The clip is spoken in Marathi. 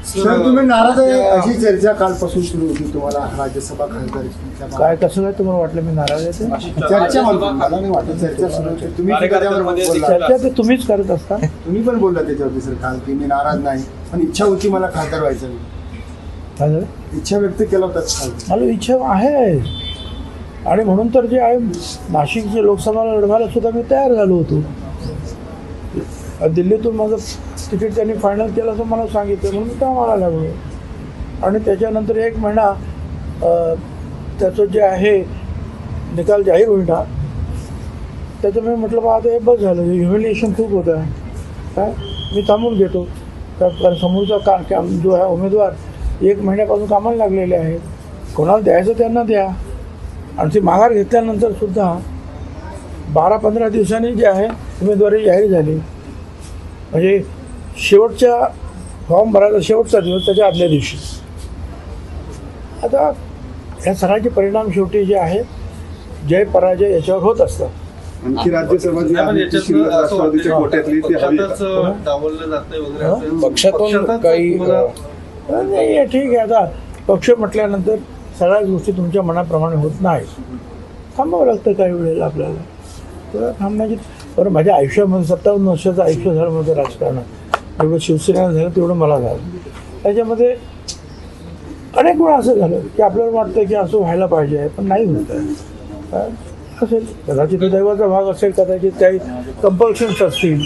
सर तुम्ही नाराज आहे अशी चर्चा कालपासून सुरू होती तुम्हाला राज्यसभा खासदार काय कसं काय तुम्हाला वाटलं मी नाराज आहे ते? चर्चा म्हणतो मला नाही वाटत चर्चा सुरू होती तुम्ही त्याच्यावर बोलला. चर्चा ते तुम्हीच करत असता. तुम्ही पण बोलला त्याच्यावरती सर काल की मी नाराज नाही पण इच्छा होती मला खासदार व्हायचं काय झालं? इच्छा व्यक्त केला होता काल. मला इच्छा आहे आणि म्हणून तर जे आहे नाशिकचे लोकसभेला लढवायला सुद्धा मी तयार झालो होतो. दिल्लीतून माझं तिकीट त्यांनी फायनल केलं असं मला सांगितलं म्हणून मी कामाला लागलो आणि त्याच्यानंतर 1 महिना त्याचं जे आहे निकाल जाहीर होईना त्याचं मी म्हटलं बा आता हे बस झालं ह्युमिलिएशन खूप होतं आहे काय मी थांबून घेतो कारण समोरचा काम जो आहे उमेदवार 1 महिन्यापासून कामाला लागलेले आहेत. कोणाला द्यायचं त्यांना द्या आणि ती माघार घेतल्यानंतर सुद्धा 12-15 दिवसांनी जे आहे उमेदवारी जाहीर झाली म्हणजे शेवटच्या फॉर्म भरायचा शेवटचा दिवस त्याच्या आदल्या दिवशी. आता ह्या सगळ्याचे परिणाम शेवटी जे आहे जय पराजय याच्यावर होत असतात. आणखी राज्यसभा जी आहे ती शिल्लक राष्ट्रवादीच्या कोट्यातली ती हवी पक्षातून काही नाही ठीक आहे. आता पक्ष म्हटल्यानंतर सगळ्याच गोष्टी तुमच्या मनाप्रमाणे होत नाहीत. थांबावं लागतं काही वेळेला आपल्याला तेव्हा थांबण्याची. बरं माझ्या आयुष्यामध्ये 57 वर्षाचं आयुष्य झालं माझं राजकारणात जेवढं शिवसेना झालं तेवढं मला झालं. त्याच्यामध्ये अनेक वेळा असं झालं की आपल्याला वाटतं की असं व्हायला पाहिजे पण नाही होत आहे. असेल कदाचित दैवाचा भाग असेल कदाचित काही कंपल्शन्स असतील.